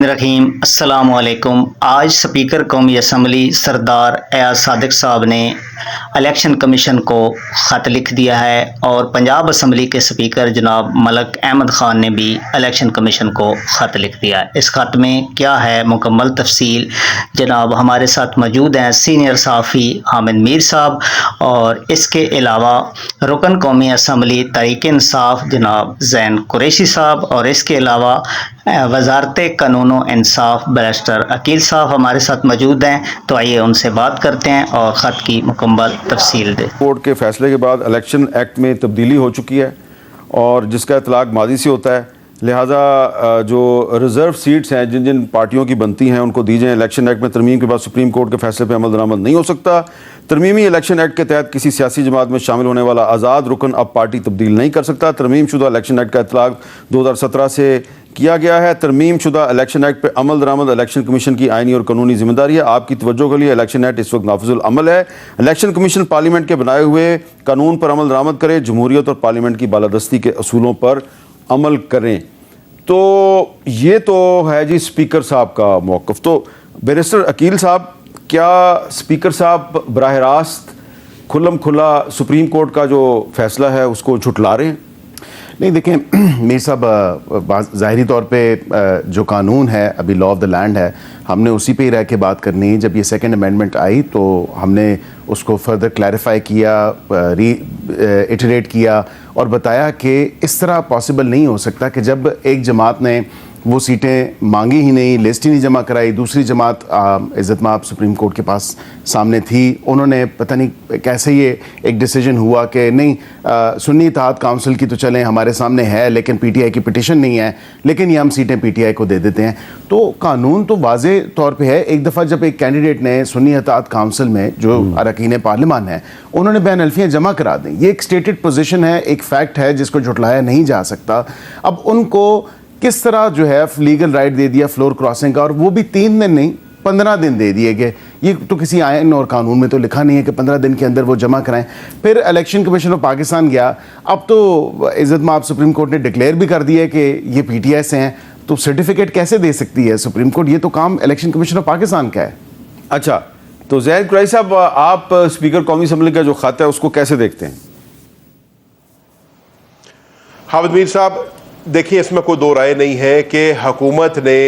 रहीम अस्सलाम वालेकुम। आज स्पीकर कौमी असम्बली सरदार एयाज सादिक साहब ने इलेक्शन कमीशन को ख़त लिख दिया है और पंजाब असम्बली के स्पीकर जनाब मलक अहमद ख़ान ने भी इलेक्शन कमीशन को ख़त लिख दिया है। इस ख़त में क्या है मुकम्मल तफसील, जनाब हमारे साथ मौजूद हैं सीनियर सहाफ़ी हामिद मीर साहब और इसके अलावा रुकन कौमी असम्बली तहरीक इंसाफ जनाब ज़ैन कुरैशी साहब और इसके अलावा वजारत कानून व इंसाफ बैरिस्टर अकील साहब हमारे साथ मौजूद हैं। तो आइए उनसे बात करते हैं और ख़त की मुकम्मल तफसील दें। कोर्ट के फैसले के बाद इलेक्शन एक्ट में तब्दीली हो चुकी है और जिसका इतलाक़ माजी से होता है, लिहाजा जो रिज़र्व सीट्स हैं जिन जिन पार्टियों की बनती हैं उनको दी जाएँ। इलेक्शन एक्ट में तरमीम के बाद सुप्रीम कोर्ट के फैसले पर अमल दरामद नहीं हो सकता। तरमीमी इलेक्शन एक्ट के तहत किसी सियासी जमात में शामिल होने वाला आज़ाद रुकन अब पार्टी तब्दील नहीं कर सकता। तरमीम शुदा इलेक्शन एक्ट का इतलाक़ 2017 से किया गया है। तरमीम शुदा इलेक्शन एक्ट पर अमल दरामद इलेक्शन कमीशन की आइनी और कानूनी जिम्मेदारी है। आपकी तवज्जो के लिए इलेक्शन एक्ट इस वक्त नाफिजुल अमल है। इलेक्शन कमीशन पार्लियामेंट के बनाए हुए कानून पर अमल दरामद करे, जमहूरियत और पार्लियामेंट की बालादस्ती के असूलों पर अमल करें। तो ये तो है जी स्पीकर साहब का मौक़िफ़। तो बैरिस्टर अकील साहब, क्या स्पीकर साहब बराह रास्त खुल्लम खुला सुप्रीम कोर्ट का जो फैसला है उसको झुटला रहे हैं? नहीं, देखें मीर साहब, ज़ाहिरी तौर पे जो कानून है अभी लॉ ऑफ द लैंड है, हमने उसी पे ही रह के बात करनी है। जब ये सेकंड अमेंडमेंट आई तो हमने उसको फर्दर क्लैरिफाई किया, इटरेट किया और बताया कि इस तरह पॉसिबल नहीं हो सकता कि जब एक जमात ने वो सीटें मांगी ही नहीं, लिस्ट ही नहीं जमा कराई, दूसरी जमात इज़्ज़त माब सुप्रीम कोर्ट के पास सामने थी, उन्होंने पता नहीं कैसे ये एक डिसीजन हुआ कि नहीं सुन्नी इत्तेहाद काउंसिल की तो चलें हमारे सामने है लेकिन पीटीआई की पिटीशन नहीं है, लेकिन ये हम सीटें पीटीआई को दे देते हैं। तो कानून तो वाज़े तौर पे है। एक दफ़ा जब एक कैंडिडेट ने सुन्नी इत्तेहाद काउंसिल में जो अरकान पार्लियामान है उन्होंने बैन अल्फियाँ जमा करा दी, ये एक स्टेटेड पोजीशन है, एक फैक्ट है जिसको झुटलाया नहीं जा सकता। अब उनको किस तरह जो है लीगल राइट दे दिया फ्लोर क्रॉसिंग का, और वो भी 3 दिन नहीं 15 दिन दे दिए गए। ये तो किसी आयन और कानून में तो लिखा नहीं है कि 15 दिन के अंदर वो जमा कराएं। फिर इलेक्शन कमीशन ऑफ पाकिस्तान गया, अब तो इज़्ज़त माब सुप्रीम कोर्ट ने डिक्लेयर भी कर दिया कि ये पीटीआई से हैं, तो सर्टिफिकेट कैसे दे सकती है सुप्रीम कोर्ट? ये तो काम इलेक्शन कमीशन ऑफ पाकिस्तान का है। अच्छा, तो ज़ैन कुरैशी साहब, आप स्पीकर कौमी असम्बली का जो खत है उसको कैसे देखते हैं? हामिद मीर साहब, देखिए इसमें कोई दो राय नहीं है कि हुकूमत ने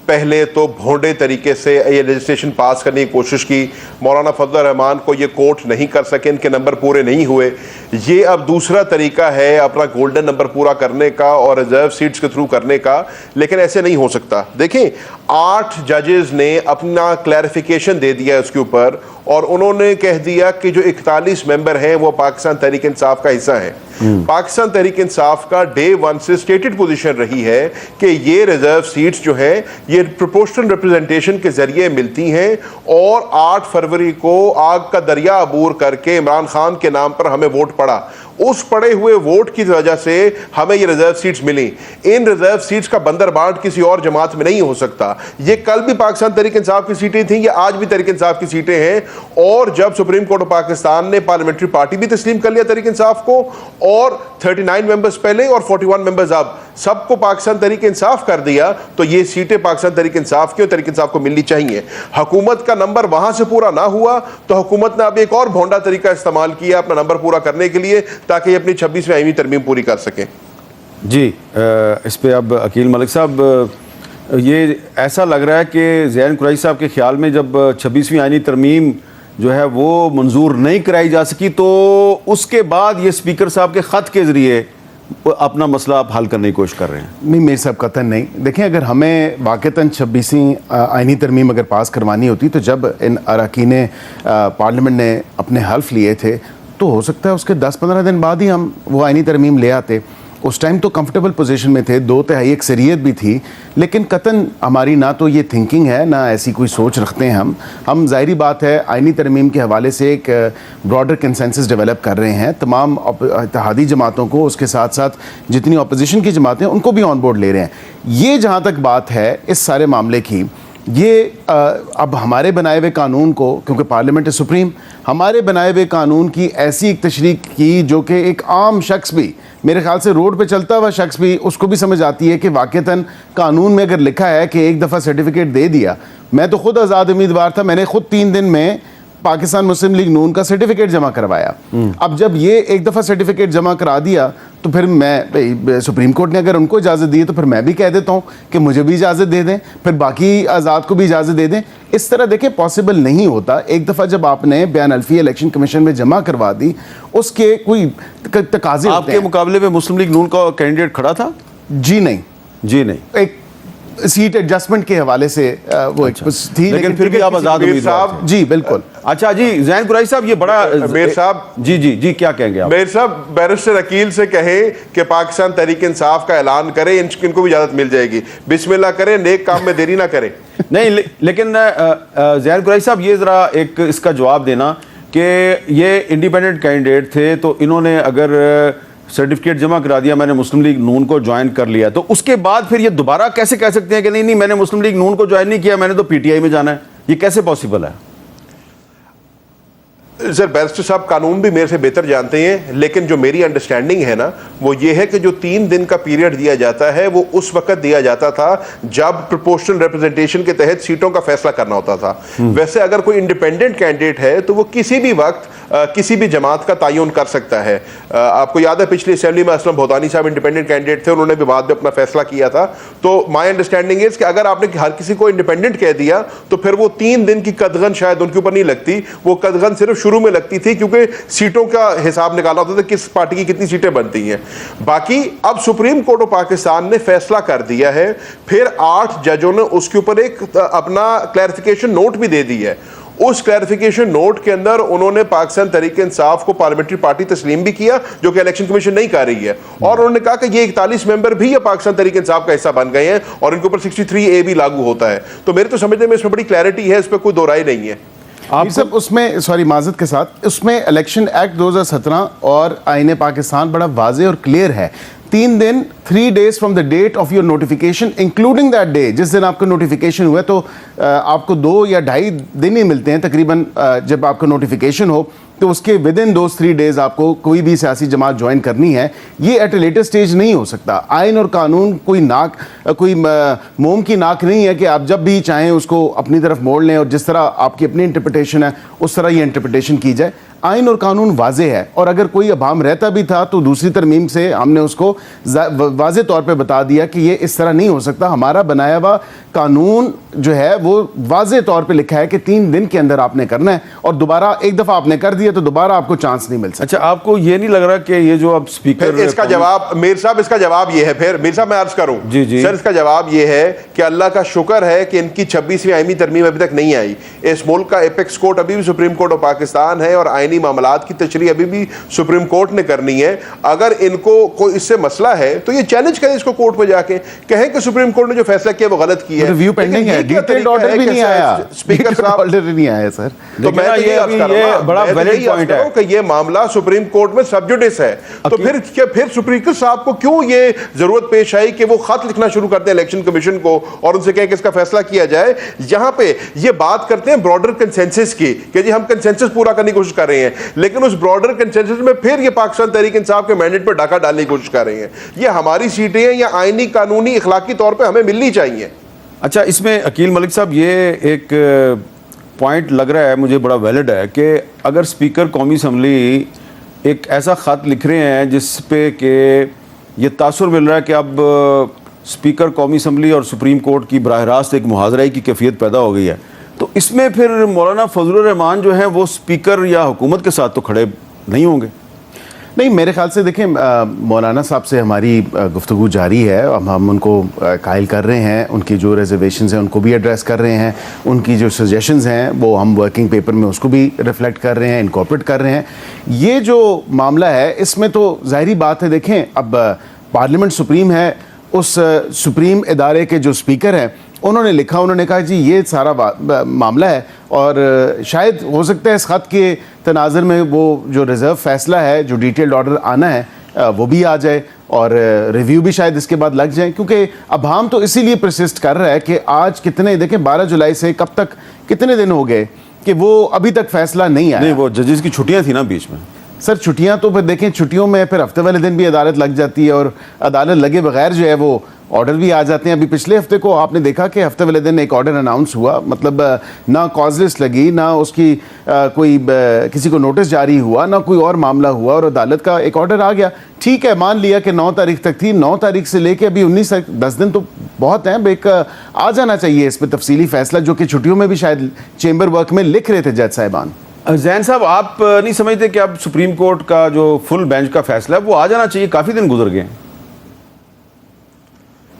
पहले तो भोंडे तरीके से ये लेजिस्लेशन पास करने की कोशिश की। मौलाना फजल रहमान को ये कोर्ट नहीं कर सके, इनके नंबर पूरे नहीं हुए। ये अब दूसरा तरीका है अपना गोल्डन नंबर पूरा करने का और रिजर्व सीट्स के थ्रू करने का, लेकिन ऐसे नहीं हो सकता। देखें 8 जजेस ने अपना क्लैरिफिकेशन दे दिया उसके ऊपर और उन्होंने कह दिया कि जो 41 मेंबर हैं वो पाकिस्तान तहरीक इंसाफ का हिस्सा है। पाकिस्तान तहरीक इंसाफ का डे 1 से स्टेटेड पोजीशन रही है कि ये रिजर्व सीट्स जो हैं ये प्रोपोर्शनल रिप्रेजेंटेशन के जरिए मिलती हैं और 8 फरवरी को आग का दरिया अबूर करके इमरान खान के नाम पर हमें वोट पड़ा। उस पड़े हुए वोट की वजह से हमें ये रिजर्व सीट्स मिली। इन रिजर्व सीट्स का बंदरबांट किसी और जमात में नहीं हो सकता। ये कल भी पाकिस्तान तहरीक इंसाफ की सीटें थी, ये आज भी तहरीक इंसाफ की सीटें हैं। और जब सुप्रीम कोर्ट ऑफ पाकिस्तान ने पार्लियामेंट्री पार्टी भी तस्लीम कर लिया तहरीक इंसाफ को और 39 मेंबर्स पहले और 41 मेंबर्स अब सबको पाकिस्तान तहरीक इंसाफ कर दिया, तो ये सीटें पाकिस्तान तहरीक इंसाफ की और तहरीक इंसाफ को मिलनी चाहिए। हुकूमत का नंबर वहां से पूरा ना हुआ तो हुकूमत ने अब एक और भोंडा तरीका इस्तेमाल किया अपना नंबर पूरा करने के लिए ताकि अपनी 26वीं आईनी तरमीम पूरी कर सकें। जी, इस पे अब अकील मलिक साहब, ये ऐसा लग रहा है कि ज़ैन कुरैशी साहब के ख्याल में जब 26वीं आईनी तरमीम जो है वो मंजूर नहीं कराई जा सकी तो उसके बाद ये स्पीकर साहब के ख़त के ज़रिए अपना मसला आप हल करने की कोशिश कर रहे हैं? नहीं, मेरे साहब कतन नहीं। देखें, अगर हमें वाक़तन 26वीं आइनी तरमीम अगर पास करवानी होती तो जब इन अरकान पार्लियामेंट ने अपने हल्फ लिए थे तो हो सकता है उसके 10-15 दिन बाद ही हम वो आइनी तरमीम ले आते। उस टाइम तो कंफर्टेबल पोजीशन में थे, 2/3 अक्सरियत भी थी, लेकिन कतन हमारी ना तो ये थिंकिंग है ना ऐसी कोई सोच रखते हैं हम ज़ाहिरी बात है आइनी तरमीम के हवाले से एक ब्रॉडर कंसेंसस डेवलप कर रहे हैं। तमाम इत्तेहादी जमातों को, उसके साथ साथ जितनी अपोजिशन की जमातें उनको भी ऑन बोर्ड ले रहे हैं। ये जहाँ तक बात है इस सारे मामले की, ये अब हमारे बनाए हुए कानून को, क्योंकि पार्लियामेंट सुप्रीम, हमारे बनाए हुए कानून की ऐसी एक तशरीह की जो कि एक आम शख्स भी मेरे ख्याल से रोड पे चलता हुआ शख्स भी उसको भी समझ आती है कि वाक़तन कानून में अगर लिखा है कि एक दफ़ा सर्टिफिकेट दे दिया, मैं तो खुद आज़ाद उम्मीदवार था, मैंने खुद 3 दिन में पाकिस्तान मुस्लिम लीग नून का सर्टिफिकेट जमा करवाया। अब जब ये एक दफ़ा सर्टिफिकेट जमा करा दिया तो फिर मैं, सुप्रीम कोर्ट ने अगर उनको इजाज़त दी तो फिर मैं भी कह देता हूँ कि मुझे भी इजाज़त दे दें, फिर बाकी आज़ाद को भी इजाज़त दे दें। इस तरह देखें पॉसिबल नहीं होता। एक दफ़ा जब आपने बयान अल्फी इलेक्शन कमीशन में जमा करवा दी, उसके कोई तकाज़े आपके मुकाबले में मुस्लिम लीग नून का कैंडिडेट खड़ा था? जी नहीं, जी नहीं। एक सीट एडजस्टमेंट के हवाले से वो एक थी, लेकिन फिर भी आप आज़ाद उम्मीदवार थे। जी बिल्कुल। अच्छा जी, ज़ैन कुरैशी साहब, ये बड़ा मेयर साहब, जी जी जी, क्या कहेंगे आप? मेयर साहब, बैरिस्टर अकील से कहें कि पाकिस्तान तहरीक इंसाफ का ऐलान करें, इनको भी इजाजत मिल जाएगी। बिस्मिल्लाह करें, नेक काम में देरी ना करें। नहीं लेकिन ज़ैन कुरैशी साहब, ये जरा एक इसका जवाब देना कि ये इंडिपेंडेंट कैंडिडेट थे, तो इन्होंने अगर सर्टिफिकेट जमा करा दिया, मैंने मुस्लिम लीग नून को ज्वाइन कर लिया, तो उसके बाद फिर ये दोबारा कैसे कह सकते हैं कि नहीं नहीं मैंने मुस्लिम लीग नून को ज्वाइन नहीं किया, मैंने तो पीटीआई में जाना है? ये कैसे पॉसिबल है? सर, बैरिस्टर साहब कानून भी मेरे से बेहतर जानते हैं, लेकिन जो मेरी अंडरस्टैंडिंग है ना, वो ये है कि जो 3 दिन का पीरियड दिया जाता है वो उस वक्त दिया जाता था जब प्रोपोर्शनल रिप्रेजेंटेशन के तहत सीटों का फैसला करना होता था। वैसे अगर कोई इंडिपेंडेंट कैंडिडेट है तो वो किसी भी वक्त किसी भी जमात का तयन कर सकता है। आपको याद है पिछली असेंबली में असलम भोतानी साहब इंडिपेंडेंट कैंडिडेट थे, उन्होंने भी बाद में अपना फैसला किया था। तो माय अंडरस्टैंडिंग इज कि अगर आपने हर किसी को इंडिपेंडेंट कह दिया तो फिर वो 3 दिन की कदगन शायद उनके ऊपर नहीं लगती, वो कदगन सिर्फ शुरू में लगती थी क्योंकि सीटों का हिसाब निकाला होता था किस पार्टी की कितनी सीटें बनती हैं। बाकी अब सुप्रीम कोर्ट ऑफ पाकिस्तान ने फैसला कर दिया है, फिर 8 जजों ने उसके ऊपर एक अपना क्लैरिफिकेशन नोट भी दे दी है। उस क्लैरिफिकेशन नोट के अंदर उन्होंने पाकिस्तान तहरीक इंसाफ को पार्लियामेंट्री पार्टी तस्लीम भी किया, जो कि इलेक्शन कमीशन नहीं कर रही है, और उन्होंने कहा कि ये 41 मेंबर भी ये पाकिस्तान तहरीक इंसाफ का हिस्सा बन गए हैं और इनके ऊपर 63A भी लागू होता है। तो मेरे तो समझने में इसमें बड़ी क्लैरिटी है, इस पर कोई दो राय नहीं है। आप सब उसमें, सॉरी माजत के साथ, उसमें इलेक्शन एक्ट 2017 और आईने पाकिस्तान बड़ा वाज़े और क्लियर है। 3 दिन 3 days from the date of your notification including that day, जिस दिन आपका नोटिफिकेशन हुआ, तो आपको 2 या 2.5 दिन ही मिलते हैं तकरीबन जब आपका नोटिफिकेशन हो, तो उसके विद इन 2-3 days आपको कोई भी सियासी जमात ज्वाइन करनी है। ये एट ए लेटर स्टेज नहीं हो सकता। आइन और कानून कोई मोम की नाक नहीं है कि आप जब भी चाहें उसको अपनी तरफ मोड़ लें और जिस तरह आपकी अपनी इंटरप्रिटेशन है उस तरह ये इंटरप्रिटेशन की जाए। आइन और कानून वाजे है, और अगर कोई अभाम रहता भी था तो दूसरी तरमीम से हमने उसको वाजे तौर पे बता दिया कि ये इस तरह नहीं हो सकता। हमारा बनाया हुआ कानून जो है वो वाजे तौर पे लिखा है कि 3 दिन के अंदर आपने करना है, और दोबारा एक दफ़ा आपने कर दिया तो दोबारा आपको चांस नहीं मिल सकता। अच्छा, आपको ये नहीं लग रहा कि ये जो अब स्पीकर, इसका जवाब मीर साहब, इसका जवाब ये है, फिर मीर साहब मैं अर्ज करूं जी जी सर, इसका जवाब ये है कि अल्लाह का शुक्र है कि इनकी 26वीं आईनी तरमीम अभी तक नहीं आई। इस मुल्क का एपेक्स कोर्ट अभी भी सुप्रीम कोर्ट ऑफ पाकिस्तान है और आईनी मामलात की तशरीह अभी भी सुप्रीम कोर्ट ने करनी है। अगर इनको कोई इससे मसला है तो ये चैलेंज करें इसको कोर्ट में जाके, कहें कि सुप्रीम कोर्ट ने जो फैसला किया वो गलत किया है। रिव्यू पेंडिंग है, डिटेल्ड ऑर्डर भी नहीं आया, स्पीकर साहब ऑर्डर नहीं आया सर। तो मैं ये बड़ा वैलिड पॉइंट है कि ये मामला सुप्रीम कोर्ट में सब जुडिस है। तो फिर स्पीकर साहब को क्यों ये जरूरत पेश आई कि वो खत लिखना शुरू करते हैं इलेक्शन कमीशन को और उनसे कहें कि इसका फैसला किया जाए। यहां पे ये बात करते हैं ब्रॉडर कंसेंसस की कि जी हम कंसेंसस पूरा करने की कोशिश कर रहे हैं, लेकिन उस ब्रॉडर कंसेंसस में फिर ये पाकिस्तान तहरीक इंसाफ के मैंडेट पर डाका डालने की कोशिश कर रहे हैं। ये हमारी सीटें हैं या आईनी कानूनी इखलाकी तौर पर हमें मिलनी चाहिए। अच्छा, इसमें अकील मलिक साहब ये एक पॉइंट लग रहा है मुझे बड़ा वैलिड है कि अगर स्पीकर कौमी असम्बली एक ऐसा ख़त लिख रहे हैं जिस पे कि ये तासुर मिल रहा है कि अब स्पीकर कौमी असम्बली और सुप्रीम कोर्ट की बराह रास्त एक मुहाजरे की कैफियत पैदा हो गई है, तो इसमें फिर मौलाना फजलुर रहमान जो है वो स्पीकर या हुकूमत के साथ तो खड़े नहीं होंगे? नहीं, मेरे ख्याल से देखें, मौलाना साहब से हमारी गुफ्तगू जारी है। हम उनको कायल कर रहे हैं, उनकी जो रिजर्वेशंस हैं उनको भी एड्रेस कर रहे हैं, उनकी जो सजेशंस हैं वो हम वर्किंग पेपर में उसको भी रिफ्लेक्ट कर रहे हैं, इनकॉर्पोरेट कर रहे हैं। ये जो मामला है इसमें तो ज़ाहिरी बात है, देखें अब पार्लियामेंट सुप्रीम है, उस सुप्रीम इदारे के जो स्पीकर हैं उन्होंने लिखा, उन्होंने कहा जी ये सारा मामला है और शायद हो सकता है इस ख़त के तनाज़ुर में वो जो रिज़र्व फ़ैसला है, जो डिटेल्ड ऑर्डर आना है वो भी आ जाए और रिव्यू भी शायद इसके बाद लग जाए, क्योंकि अब हम तो इसीलिए परसिस्ट कर रहा है कि आज कितने, देखें 12 जुलाई से कब तक कितने दिन हो गए कि वो अभी तक फैसला नहीं आया। नहीं, वो जजेस की छुट्टियां थी ना बीच में। सर छुट्टियां तो फिर देखें, छुट्टियों में फिर हफ्ते वाले दिन भी अदालत लग जाती है और अदालत लगे बगैर जो है वो ऑर्डर भी आ जाते हैं। अभी पिछले हफ्ते को आपने देखा कि हफ्ते वाले दिन एक ऑर्डर अनाउंस हुआ, मतलब ना कॉज लिस्ट लगी, ना उसकी कोई किसी को नोटिस जारी हुआ, ना कोई और मामला हुआ और अदालत का एक ऑर्डर आ गया। ठीक है, मान लिया कि 9 तारीख तक थी, 9 तारीख से लेके अभी 19 तक 10 दिन तो बहुत हैं। एक आ जाना चाहिए इस पर तफसीली फैसला, जो कि छुट्टियों में भी शायद चेंबर वर्क में लिख रहे थे जज साहिबान। जैन साहब, आप नहीं समझते कि अब सुप्रीम कोर्ट का जो फुल बेंच का फैसला है वो आ जाना चाहिए? काफ़ी दिन गुजर गए।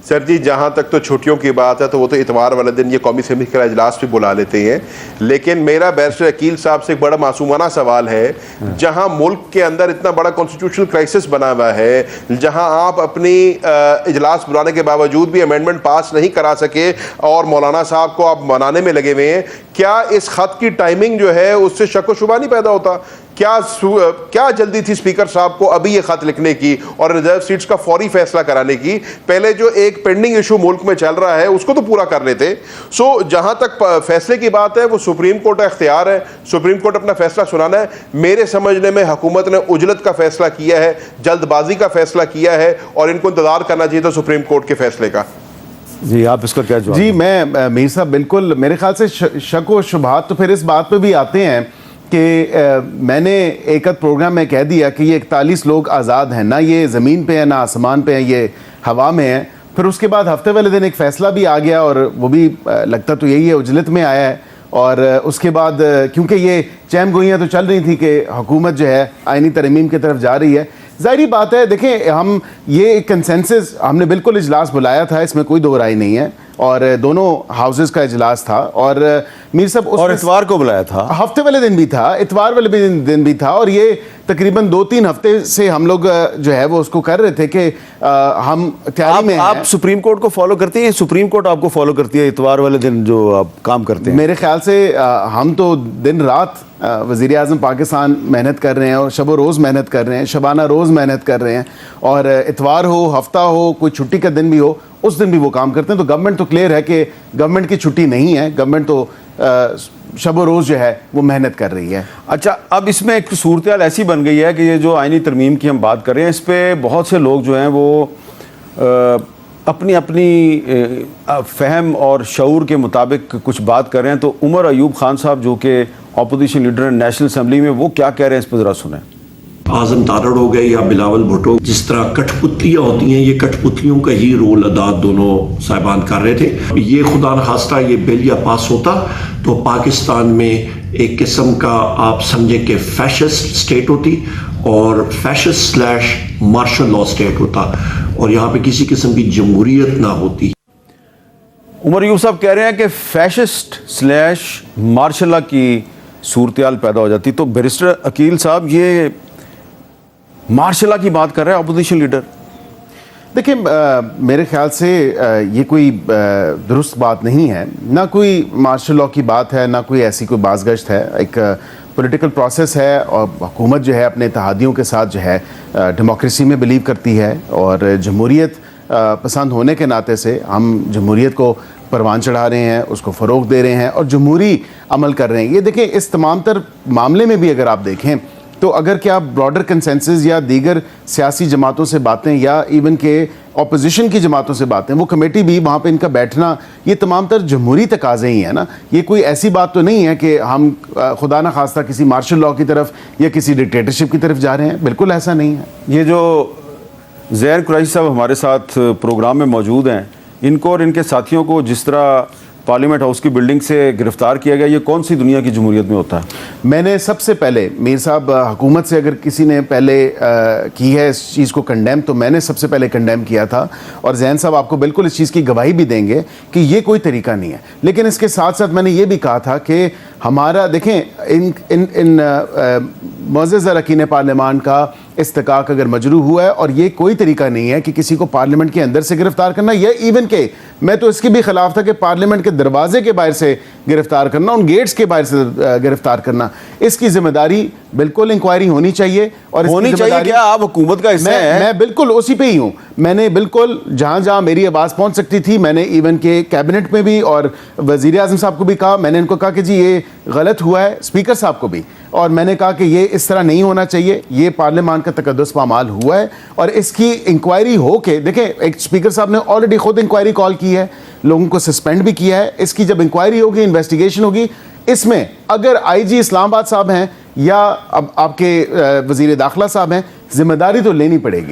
सर जी, जहां तक तो छुट्टियों की बात है तो वो तो इतवार वाले दिन ये कौमी असेंबली का इजलास भी बुला लेते हैं, लेकिन मेरा बैरिस्टर अकील साहब से एक बड़ा मासूमाना सवाल है, जहां मुल्क के अंदर इतना बड़ा कॉन्स्टिट्यूशनल क्राइसिस बना हुआ है, जहां आप अपनी इजलास बुलाने के बावजूद भी अमेंडमेंट पास नहीं करा सके और मौलाना साहब को आप मनाने में लगे हुए हैं, क्या इस खत की टाइमिंग जो है उससे शक व शुबा नहीं पैदा होता? क्या जल्दी थी स्पीकर साहब को अभी ये खत लिखने की और रिजर्व सीट्स का फौरी फैसला कराने की? पहले जो एक पेंडिंग इशू मुल्क में चल रहा है उसको तो पूरा कर लेते। सो जहां तक फैसले की बात है वो सुप्रीम कोर्ट का इख्तियार है, सुप्रीम कोर्ट अपना फैसला सुनाना है। मेरे समझने में हुकूमत ने उजलत का फैसला किया है, जल्दबाजी का फैसला किया है और इनको इंतजार करना चाहिए था सुप्रीम कोर्ट के फैसले का। जी, आप इसका क्या जवाब? जी, मैं मीर साहब बिल्कुल, मेरे ख्याल से शक व शुबहात तो फिर इस बात पे भी आते हैं कि मैंने एक प्रोग्राम में कह दिया कि ये 41 लोग आज़ाद हैं, ना ये ज़मीन पे है ना आसमान पे है, ये हवा में है। फिर उसके बाद हफ्ते वाले दिन एक फ़ैसला भी आ गया और वो भी लगता तो यही है, उजलत में आया है। और उसके बाद क्योंकि ये चैम गोइयाँ तो चल रही थी कि हुकूमत जो है आइनी तरमीम की तरफ जा रही है, ज़ाहिरी बात है। देखें, हम ये कंसेंसस हमने बिल्कुल इजलास बुलाया था, इसमें कोई दो राय नहीं है, और दोनों हाउसेस का इजलास था। और मीर साहब और इतवार को बुलाया था, हफ्ते वाले दिन भी था, इतवार वाले दिन भी था, और ये तकरीबन 2-3 हफ्ते से हम लोग जो है वो उसको कर रहे थे कि हम तैयारी में आप सुप्रीम कोर्ट को फॉलो करते हैं? सुप्रीम कोर्ट आपको फॉलो करती है इतवार वाले दिन जो आप काम करते हैं? मेरे ख्याल से हम तो दिन रात वज़ीर आज़म पाकिस्तान मेहनत कर रहे हैं और शब रोज़ मेहनत कर रहे हैं, शबाना रोज़ मेहनत कर रहे हैं, और इतवार हो, हफ्ता हो, कोई छुट्टी का दिन भी हो, उस दिन भी वो काम करते हैं। तो गवर्नमेंट तो क्लियर है कि गवर्नमेंट की छुट्टी नहीं है, गवर्नमेंट तो शब रोज़ जो है वो मेहनत कर रही है। अच्छा, अब इसमें एक सूरत हाल ऐसी बन गई है कि ये जो आइनी तरमीम की हम बात कर रहे हैं, इस पर बहुत से लोग जो हैं वो अपनी अपनी फ़हम और शऊर के मुताबिक कुछ बात कर रहे हैं। तो उमर अयूब खान साहब जो कि अपोजिशन लीडर हैं नेशनल असम्बली में, वो क्या कह रहे हैं इस पर ज़रा सुनें। आज़म तारड़ हो गए या बिलावल भुट्टो, जिस तरह कठपुतलियाँ होती हैं, ये कठपुतलियों का ही रोल अदा दोनों साहिबान कर रहे थे। ये खुदा न खास्ता ये बिल या पास होता तो पाकिस्तान में एक किस्म का आप समझे कि फैशिस्ट स्टेट होती और fascist slash martial law state होता, और यहाँ पे किसी किस्म की जमहूरियत ना होती। उमर अयूब साहब कह रहे हैं कि फैशिस्ट स्लैश मार्शल लॉ की सूरत हाल पैदा हो जाती। तो बैरिस्टर अकील साहब, ये मार्शल लॉ की बात कर रहे हैं अपोजिशन लीडर। देखिए, मेरे ख्याल से ये कोई दुरुस्त बात नहीं है, ना कोई मार्शल लॉ की बात है, ना कोई ऐसी कोई बाज़गश्त है। एक पॉलिटिकल प्रोसेस है और हुकूमत जो है अपने इत्तेहादियों के साथ जो है डेमोक्रेसी में बिलीव करती है, और जमहूरियत पसंद होने के नाते से हम जमहूरियत को परवान चढ़ा रहे हैं, उसको फ़रोग़ दे रहे हैं और जमहूरी अमल कर रहे हैं। ये देखें, इस तमाम तर मामले में भी अगर आप देखें तो अगर क्या ब्रॉडर कंसेंसस या दीगर सियासी जमातों से बातें या इवन के अपोजिशन की जमातों से बातें, वो कमेटी भी वहाँ पे इनका बैठना, ये तमाम तर जमहूरी तकाज़े ही है ना। ये कोई ऐसी बात तो नहीं है कि हम खुदा न खास्ता किसी मार्शल लॉ की तरफ या किसी डिक्टेटरशिप की तरफ जा रहे हैं, बिल्कुल ऐसा नहीं है। ये जो ज़ैर कुरैशी साहब हमारे साथ प्रोग्राम में मौजूद हैं, इनको और इनके साथियों को जिस तरह पार्लियामेंट हाउस की बिल्डिंग से गिरफ्तार किया गया, ये कौन सी दुनिया की जमहूरियत में होता है? मैंने सबसे पहले मीर साहब, हुकूमत से अगर किसी ने पहले की है इस चीज़ को कंडेम, तो मैंने सबसे पहले कंडेम किया था, और जैन साहब आपको बिल्कुल इस चीज़ की गवाही भी देंगे कि ये कोई तरीका नहीं है। लेकिन इसके साथ साथ मैंने ये भी कहा था कि हमारा देखें, इन मुअज़्ज़ज़ अरकान पार्लियामान का इस्तिकाक अगर मजरू हुआ है, और ये कोई तरीका नहीं है कि किसी को पार्लियामेंट के अंदर से गिरफ्तार करना, या इवन के मैं तो इसके भी खिलाफ था कि पार्लियामेंट के दरवाजे के बाहर से गिरफ्तार करना, उन गेट्स के बाहर से गिरफ्तार करना। इसकी जिम्मेदारी बिल्कुल इंक्वायरी होनी चाहिए और इसकी होनी चाहिए जिम्मेदारी- क्या? आप हुकूमत का हिस्सा हैं। मैं बिल्कुल उसी पे ही हूँ। मैंने बिल्कुल जहां जहां मेरी आवाज़ पहुंच सकती थी, मैंने इवन के कैबिनेट में भी और वज़ीर आज़म साहब को भी कहा, मैंने इनको कहा कि जी ये गलत हुआ है, स्पीकर साहब को भी, और मैंने कहा कि ये इस तरह नहीं होना चाहिए, ये पार्लियामान का तकद्दुस पामाल हुआ है और इसकी इंक्वायरी हो के देखें। एक स्पीकर साहब ने ऑलरेडी खुद इंक्वायरी कॉल की है, लोगों को सस्पेंड भी किया है। इसकी जब इंक्वायरी होगी, इन्वेस्टिगेशन होगी, इसमें अगर आईजी इस्लामाबाद साहब हैं या अब आपके वज़ीर दाखिला साहब हैं, जिम्मेदारी तो लेनी पड़ेगी।